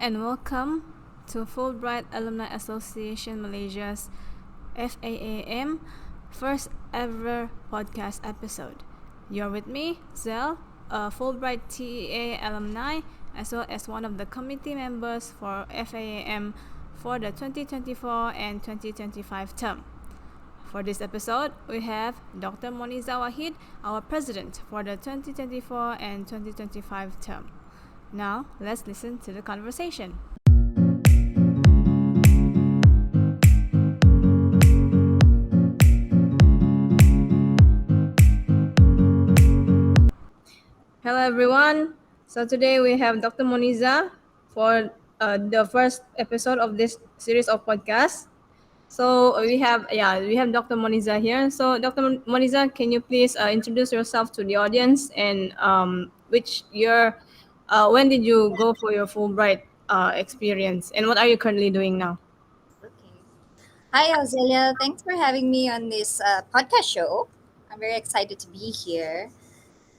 and welcome to Fulbright Alumni Association Malaysia's FAAM first ever podcast episode. You're with me, Zell, a Fulbright TEA alumni, as well as one of the committee members for FAAM for the 2024 and 2025 term. For this episode, we have Dr. Moniza Waheed, our president for the 2024 and 2025 term. Now, let's listen to the conversation. Hello, everyone. So today we have Dr. Moniza for the first episode of this series of podcasts. So we have Dr. Moniza here. So Dr. Moniza, can you please introduce yourself to the audience and which year, when did you go for your Fulbright experience, and what are you currently doing now? Okay. Hi, Auxilia. Thanks for having me on this podcast show. I'm very excited to be here.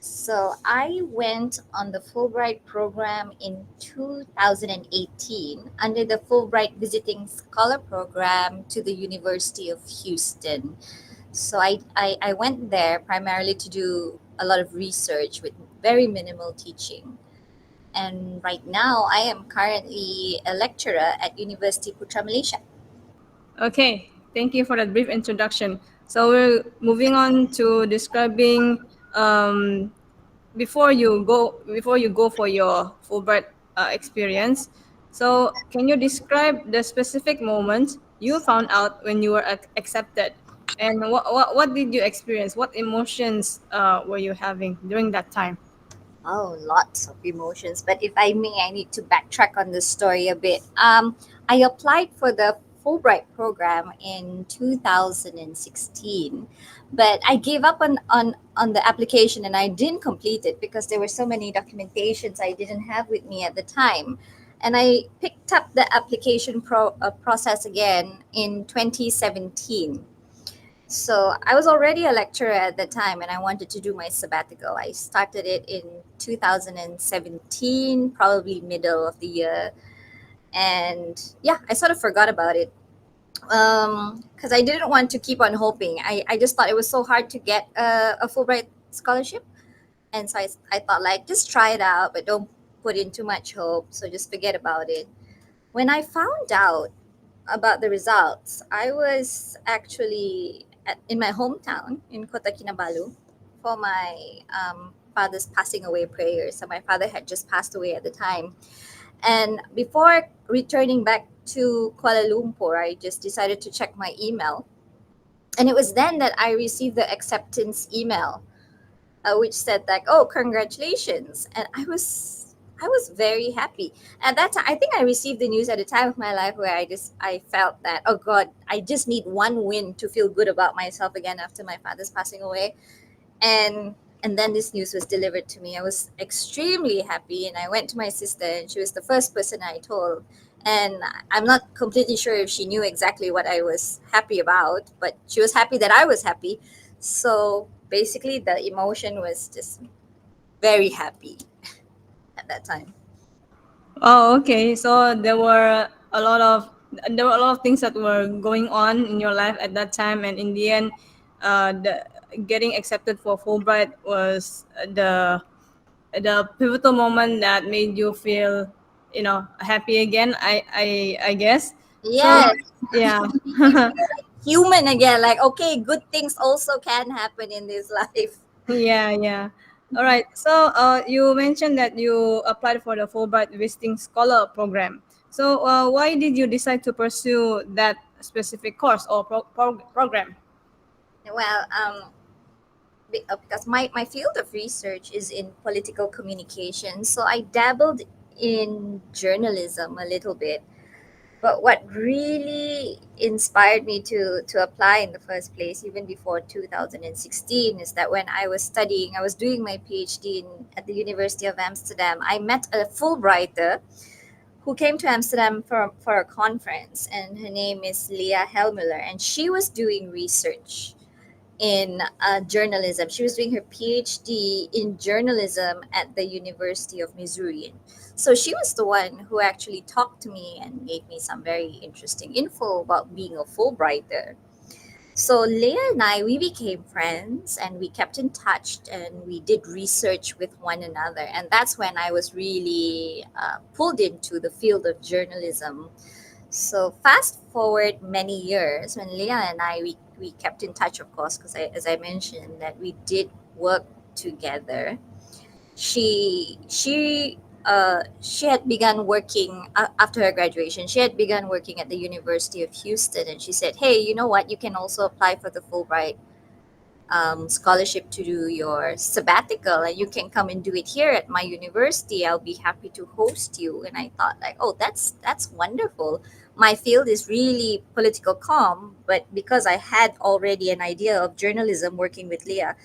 So, I went on the Fulbright program in 2018 under the Fulbright Visiting Scholar Program to the University of Houston. So, I went there primarily to do a lot of research with very minimal teaching. And right now, I am currently a lecturer at University Putra Malaysia. Okay, thank you for that brief introduction. So we're moving on to describing before you go for your Fulbright experience. So can you describe the specific moment you found out when you were accepted, and what did you experience? What emotions were you having during that time? Oh, lots of emotions. But if I may, I need to backtrack on the story a bit. I applied for the Fulbright program in 2016, but I gave up on the application and I didn't complete it because there were so many documentations I didn't have with me at the time. And I picked up the application process again in 2017. So I was already a lecturer at the time and I wanted to do my sabbatical. I started it in 2017, probably middle of the year. And yeah, I sort of forgot about it because I didn't want to keep on hoping. I just thought it was so hard to get a Fulbright scholarship. And so I thought, like, just try it out, but don't put in too much hope. So just forget about it. When I found out about the results, I was actually in my hometown in Kota Kinabalu for my father's passing away prayer. So my father had just passed away at the time. And before returning back to Kuala Lumpur, I just decided to check my email. And it was then that I received the acceptance email, which said like, "Oh, congratulations!" And I was very happy. At that time, I think I received the news at a time of my life where I felt that, oh God, I just need one win to feel good about myself again after my father's passing away. And then this news was delivered to me. I was extremely happy, and I went to my sister, and she was the first person I told. And I'm not completely sure if she knew exactly what I was happy about, but she was happy that I was happy. So basically, the emotion was just very happy at that time. Oh, okay. So there were a lot of things that were going on in your life at that time, and in the end, the getting accepted for Fulbright was the pivotal moment that made you feel, happy again. I guess. So Yes, yeah. human again. Like, okay, good things also can happen in this life. Yeah, yeah. All right. So, you mentioned that you applied for the Fulbright Visiting Scholar program. So, why did you decide to pursue that specific course or program? Well, because my field of research is in political communication, so I dabbled in journalism a little bit. But what really inspired me to apply in the first place, even before 2016, is that when I was studying, I was doing my PhD at the University of Amsterdam. I met a Fulbrighter who came to Amsterdam for a conference, and her name is Leah Helmuller, and she was doing research in journalism. She was doing her PhD in journalism at the University of Missouri. So she was the one who actually talked to me and gave me some very interesting info about being a Fulbrighter. So Leah and I, we became friends and we kept in touch and we did research with one another. And that's when I was really pulled into the field of journalism. So fast forward many years when Leah and I, we kept in touch, of course, because as I mentioned that we did work together. She had begun working after her graduation. She had begun working at the University of Houston, and she said, "Hey, you know what? You can also apply for the Fulbright scholarship to do your sabbatical, and you can come and do it here at my university. I'll be happy to host you." And I thought, like, oh, that's wonderful. My field is really political comm, but because I had already an idea of journalism working with Leah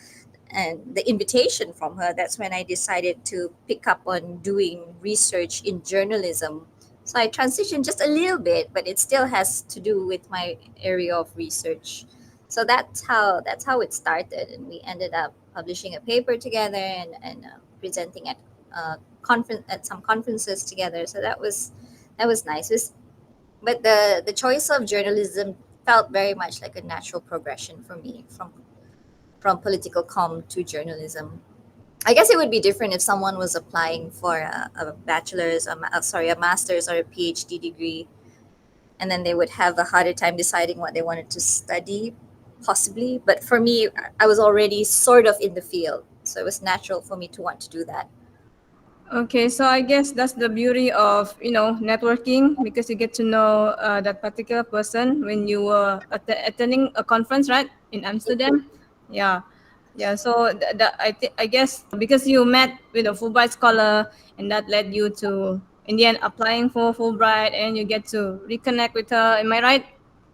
and the invitation from her, that's when I decided to pick up on doing research in journalism. So I transitioned just a little bit, but it still has to do with my area of research. So that's how it started, and we ended up publishing a paper together and presenting at conference at some conferences together. So that was nice. But the choice of journalism felt very much like a natural progression for me from political comm to journalism. I guess it would be different if someone was applying for a bachelor's, a master's or a PhD degree, and then they would have a harder time deciding what they wanted to study, possibly. But for me, I was already sort of in the field, so it was natural for me to want to do that. Okay, so I guess that's the beauty of networking, because you get to know that particular person when you were attending a conference, right, in Amsterdam. Yeah, yeah. So I guess because you met with a Fulbright scholar, and that led you to in the end applying for Fulbright, and you get to reconnect with her. Am I right?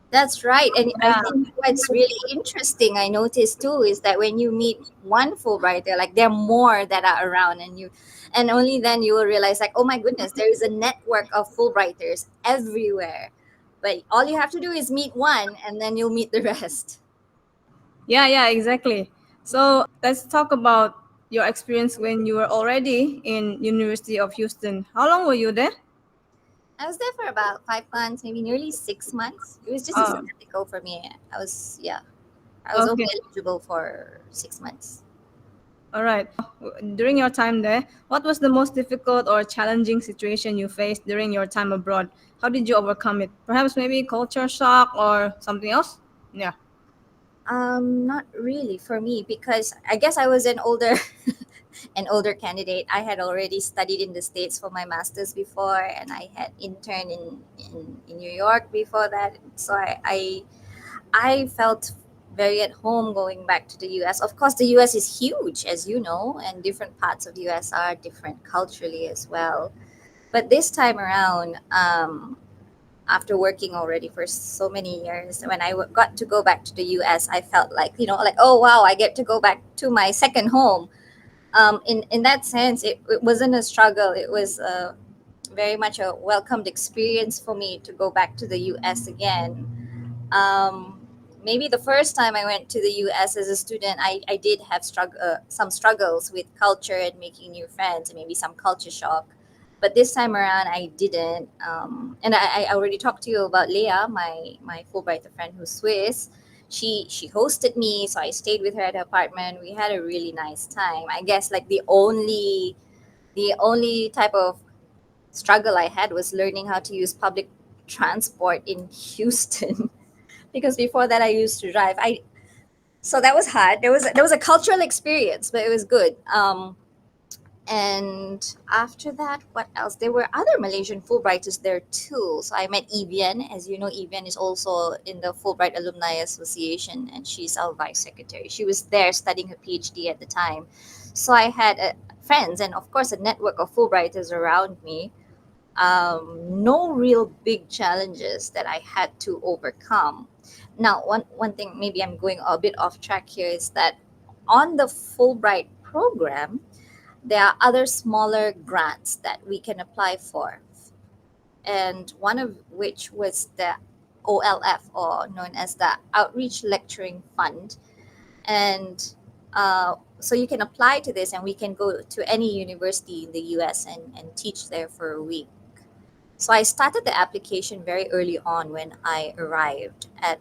That's right. And I Yeah. think what's really interesting, I noticed too, is that when you meet one Fulbrighter, like there are more that are around, and only then you will realize, like, oh my goodness, there is a network of Fulbrighters everywhere. But all you have to do is meet one, and then you'll meet the rest. Yeah, yeah, exactly. So let's talk about your experience when you were already in University of Houston. How long were you there? I was there for about 5 months, maybe nearly 6 months. It was just a Oh, sabbatical for me. Yeah, I was only okay. eligible for 6 months. All right. During your time there, what was the most difficult or challenging situation you faced during your time abroad? How did you overcome it? Perhaps maybe culture shock or something else? Yeah. Not really for me because I guess I was an older candidate. I had already studied in the States for my master's before, and I had interned in New York before that. So I felt very at home going back to the US. Of course, the US is huge, as you know, and different parts of the US are different culturally as well. But this time around, after working already for so many years, when I got to go back to the US, I felt like, like, oh wow, I get to go back to my second home. In that sense, it wasn't a struggle. It was very much a welcomed experience for me to go back to the US again. Maybe the first time I went to the US as a student, I did have some struggles with culture and making new friends, and maybe some culture shock. But this time around, I didn't. And I already talked to you about Leah, my Fulbright friend who's Swiss. She hosted me, so I stayed with her at her apartment. We had a really nice time. I guess like the only type of struggle I had was learning how to use public transport in Houston because before that I used to drive. I So that was hard. There was a cultural experience, but it was good. And after that, what else? There were other Malaysian Fulbrighters there too. So I met Evian. As you know, Evian is also in the Fulbright Alumni Association, and she's our vice secretary. She was there studying her PhD at the time. So I had friends and, of course, a network of Fulbrighters around me. No real big challenges that I had to overcome. Now, one thing, maybe I'm going a bit off track here, is that on the Fulbright program, there are other smaller grants that we can apply for, and one of which was the OLF, or known as the Outreach Lecturing Fund. And so you can apply to this, and we can go to any university in the US and teach there for a week. So I started the application very early on when I arrived at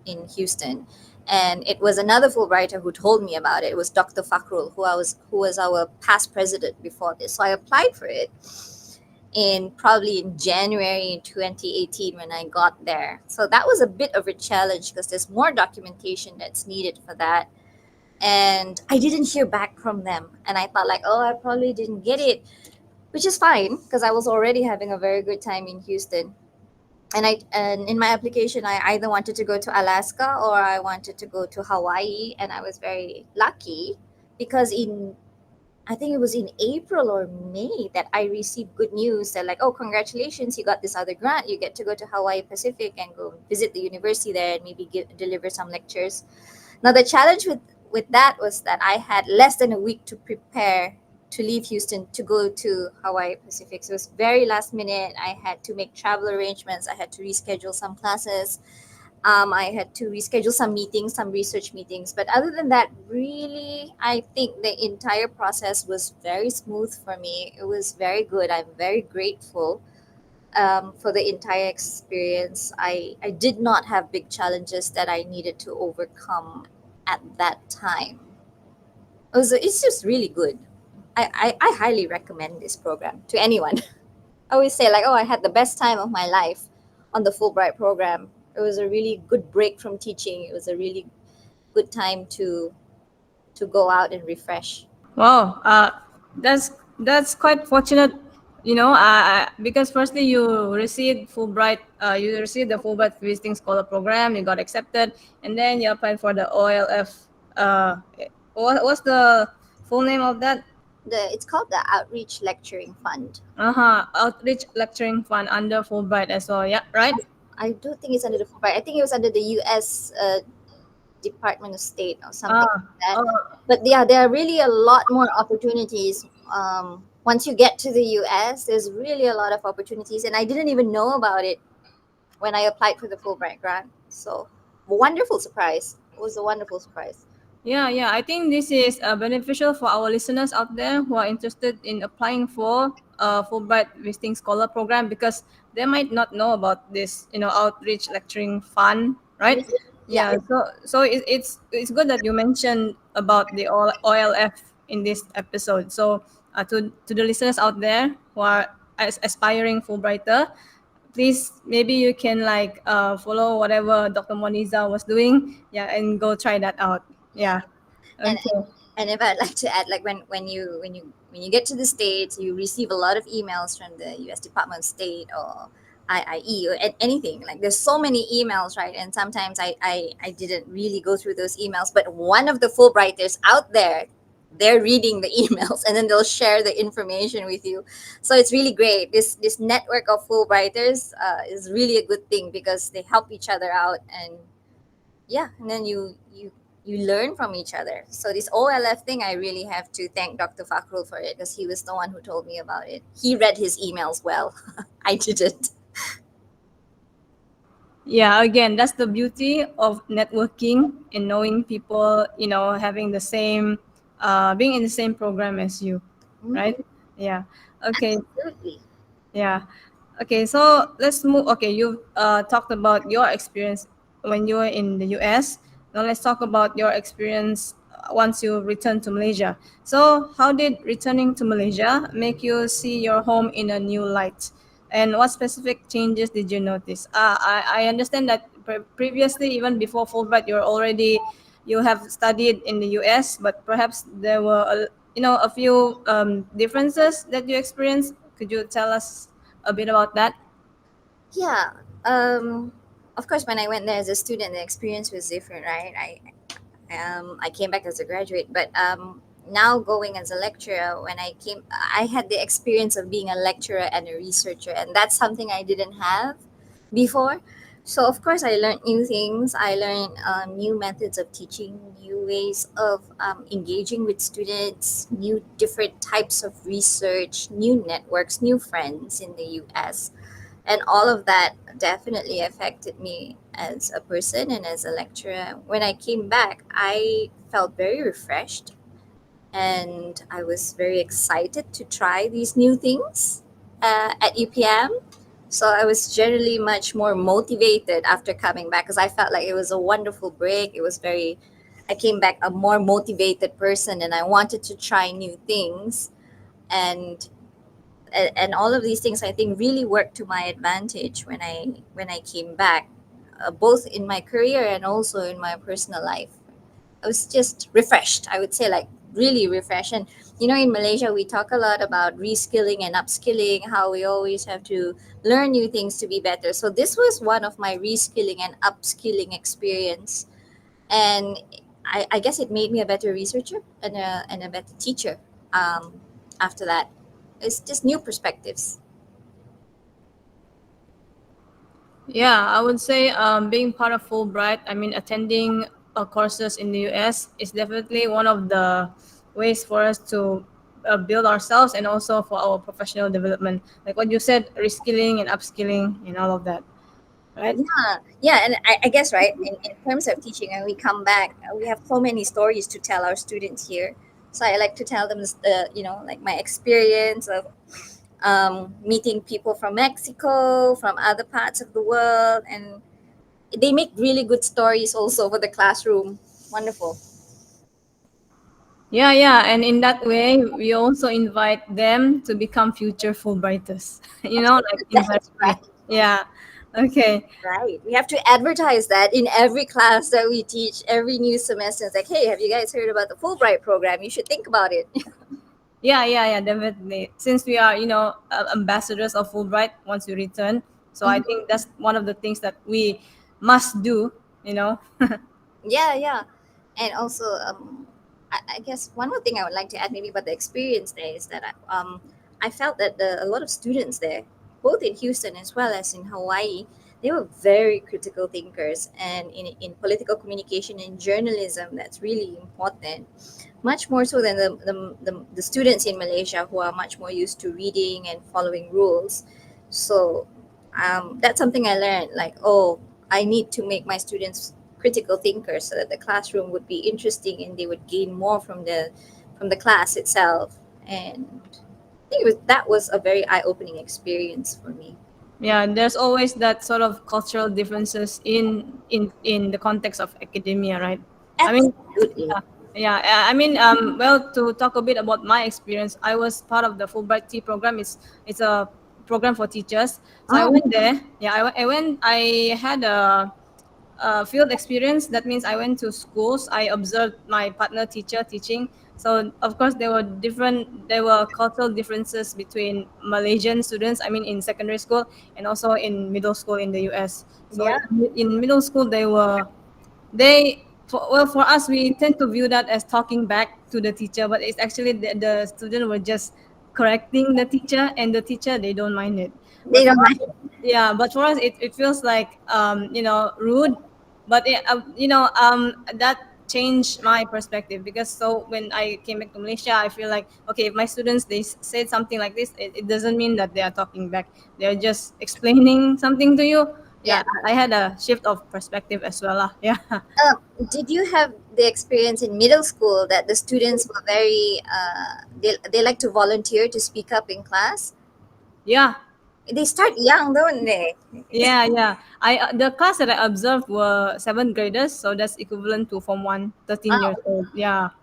in Houston. And it was another Fulbrighter who told me about it. It was Dr. Fakrul, who was our past president before this. So I applied for it in probably in January 2018 when I got there. So that was a bit of a challenge because there's more documentation that's needed for that. And I didn't hear back from them. And I thought like, oh, I probably didn't get it, which is fine because I was already having a very good time in Houston. And in my application I either wanted to go to Alaska or I wanted to go to Hawaii, and I was very lucky because in I think it was in April or May that I received good news that like, oh, congratulations, you got this other grant. You get to go to Hawaii Pacific and go visit the university there and maybe deliver some lectures. Now the challenge with that was that I had less than a week to prepare to leave Houston to go to Hawaii Pacific. So it was very last minute. I had to make travel arrangements. I had to reschedule some classes. I had to reschedule some meetings, some research meetings. But other than that, really, I think the entire process was very smooth for me. It was very good. I'm very grateful for the entire experience. I did not have big challenges that I needed to overcome at that time. It's just really good. I highly recommend this program to anyone. I always say like, oh, I had the best time of my life on the Fulbright program. It was a really good break from teaching. It was a really good time to go out and refresh. Wow, that's quite fortunate, because firstly you received Fulbright, you received the Fulbright visiting scholar program, you got accepted, and then you applied for the OLF. What's the full name of that? It's called the Outreach Lecturing Fund. Outreach lecturing fund under Fulbright as well. Yeah, right. I do think it's under the Fulbright. I think it was under the U.S. Department of State or something Ah, like that. oh, But yeah, there are really a lot more opportunities. Once you get to the US, there's really a lot of opportunities, and I didn't even know about it when I applied for the Fulbright grant. So, wonderful surprise! It was a wonderful surprise. yeah. I think this is beneficial for our listeners out there who are interested in applying for a Fulbright visiting scholar program, because they might not know about this, outreach lecturing fund, right? Yes. Yeah, Yeah. So it's good that you mentioned about the OLF in this episode. So to the listeners out there who are aspiring Fulbrighter, please maybe you can like follow whatever Dr. Moniza was doing, yeah, and go try that out. yeah. Yeah. and Okay. and if I'd like to add, like when you get to the states, you receive a lot of emails from the U.S. Department of State or IIE or anything. Like there's so many emails, right? And sometimes I didn't really go through those emails, but one of the Fulbrighters out there, they're reading the emails and then they'll share the information with you. So it's really great. This network of Fulbrighters is really a good thing because they help each other out, and yeah, and then you learn from each other. So this OLF thing, I really have to thank Dr. Fakrul for it because he was the one who told me about it. He read his emails well. I didn't. Yeah, again, that's the beauty of networking and knowing people, having the same, being in the same program as you, right? Mhm, Yeah. Okay. absolutely. Yeah. Okay, so let's move. Okay, you talked about your experience when you were in the US. Now let's talk about your experience once you returned to Malaysia. So, how did returning to Malaysia make you see your home in a new light? And what specific changes did you notice? I understand that previously, even before Fulbright, you have studied in the US, but perhaps there were a few differences that you experienced. Could you tell us a bit about that? Yeah. Um, of course, when I went there as a student, the experience was different, right? I came back as a graduate, but now going as a lecturer, when I came, I had the experience of being a lecturer and a researcher, and that's something I didn't have before. So of course, I learned new things. I learned new methods of teaching, new ways of engaging with students, new different types of research, new networks, new friends in the U.S. And all of that definitely affected me as a person and as a lecturer. When I came back, I felt very refreshed and I was very excited to try these new things at UPM. So I was generally much more motivated after coming back because I felt like it was a wonderful break. I came back a more motivated person and I wanted to try new things. And and all of these things I think really worked to my advantage when I came back, both in my career and also in my personal life. I was just refreshed. I would say like really refreshed. And in Malaysia we talk a lot about reskilling and upskilling, how we always have to learn new things to be better. So this was one of my reskilling and upskilling experience, and I guess it made me a better researcher and a better teacher. After that, it's just new perspectives. Yeah, I would say being part of Fulbright, I mean, attending courses in the US is definitely one of the ways for us to build ourselves and also for our professional development. Like what you said, reskilling and upskilling and all of that, right? Yeah, and I guess right in terms of teaching, and we come back, we have so many stories to tell our students here. So I like to tell them, like my experience of meeting people from Mexico, from other parts of the world, and they make really good stories also for the classroom. Wonderful. Yeah, yeah, and in that way, we also invite them to become future Fulbrighters. Like That's indirectly. right. Yeah. Okay. Right. We have to advertise that in every class that we teach every new semester. It's like, hey, have you guys heard about the Fulbright program? You should think about it. Yeah, yeah, yeah, definitely. Since we are, ambassadors of Fulbright once we return, so I Mhm. think that's one of the things that we must do. You know. Yeah, yeah. And also, I guess one more thing I would like to add maybe about the experience there is that I felt that a lot of students there, both in Houston as well as in Hawaii, they were very critical thinkers. And in political communication and journalism, that's really important, much more so than the students in Malaysia who are much more used to reading and following rules. So that's something I learned, like, oh, I need to make my students critical thinkers so that the classroom would be interesting and they would gain more from the class itself. And I think that was a very eye-opening experience for me. Yeah, and there's always that sort of cultural differences in the context of academia, right? I mean, Absolutely. yeah, yeah. I mean, well, to talk a bit about my experience, I was part of the Fulbright T program. It's a program for teachers. So I Oh, went there. Yeah, I went. I had a field experience. That means I went to schools. I observed my partner teacher teaching. So of course there were different. There were cultural differences between Malaysian students. I mean in secondary school and also in middle school in the U.S. So yeah. in middle school for us we tend to view that as talking back to the teacher, but it's actually the student were just correcting the teacher, and the teacher they don't mind it. But They for don't us, mind. yeah, but for us it feels like rude, but that changed my perspective, because so when I came back to Malaysia I feel like, okay, if my students said something like this, it doesn't mean that they are talking back, they're just explaining something to you. Yeah, Yeah. I had a shift of perspective as well lah. Yeah. Did you have the experience in middle school that the students were very they like to volunteer to speak up in class? Yeah. They start young, don't they? Yeah, yeah. The class that I observed were seventh graders, so that's equivalent to Form 1, 13 years Wow. old. Yeah.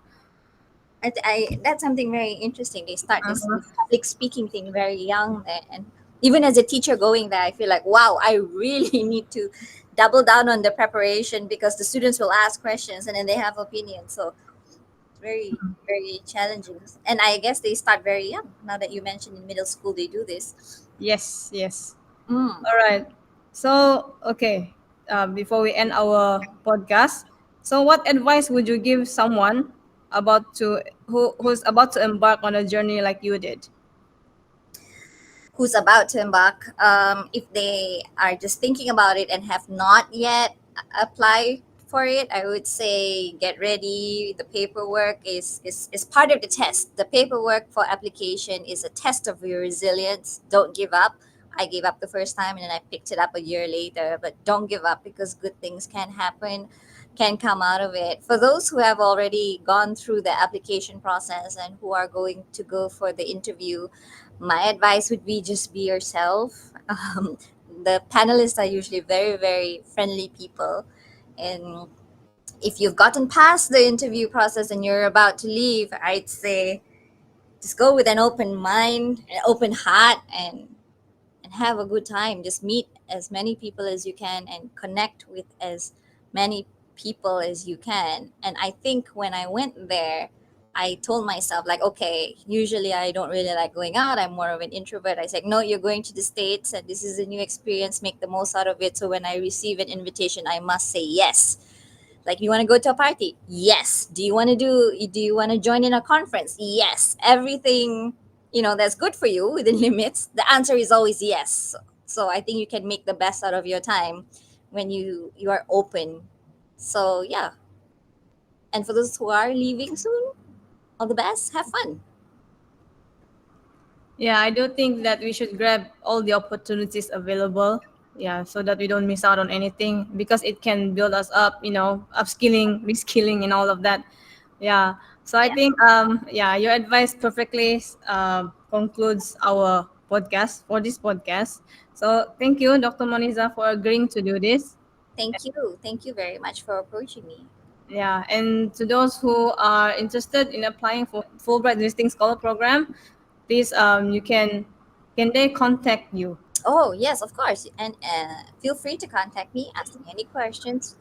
That's something very interesting. They start this Uh-huh. public speaking thing very young there, and even as a teacher going there, I feel like, wow, I really need to double down on the preparation because the students will ask questions and then they have opinions. So it's very very challenging. And I guess they start very young. Now that you mentioned in middle school, they do this. Yes, yes. Mm. All right. So, okay, before we end our podcast, so what advice would you give someone who's about to embark on a journey like you did? Who's about to embark, if they are just thinking about it and have not yet applied for it, I would say get ready. The paperwork is part of the test. The paperwork for application is a test of your resilience. Don't give up. I gave up the first time and then I picked it up a year later. But don't give up, because good things can happen, can come out of it. For those who have already gone through the application process and who are going to go for the interview, my advice would be just be yourself. The panelists are usually very, very friendly people. And if you've gotten past the interview process and you're about to leave, I'd say just go with an open mind, an open heart, and have a good time. Just meet as many people as you can and connect with as many people as you can. And I think when I went there, I told myself, like, okay, usually I don't really like going out. I'm more of an introvert. I said, no, you're going to the States and this is a new experience. Make the most out of it. So when I receive an invitation, I must say yes. Like, you want to go to a party? Yes. Do you want to join in a conference? Yes. Everything, that's good for you within limits. The answer is always yes. So I think you can make the best out of your time when you are open. So yeah. And for those who are leaving soon, all the best. Have fun. Yeah, I do think that we should grab all the opportunities available. Yeah, so that we don't miss out on anything because it can build us up, upskilling, reskilling, and all of that. Yeah. So I Yeah. think, yeah, your advice perfectly concludes our podcast for this podcast. So thank you, Dr. Moniza, for agreeing to do this. Thank you. Thank you very much for approaching me. Yeah, and to those who are interested in applying for Fulbright Visiting Scholar Program, please you can they contact you? Oh, yes, of course. And feel free to contact me, ask me any questions.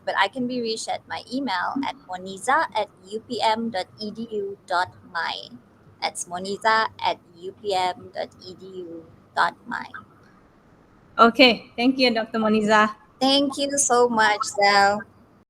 But I can be reached at my email at moniza@upm.edu.my. That's moniza@upm.edu.my. Okay, thank you, Dr. Moniza. Thank you so much, Sal.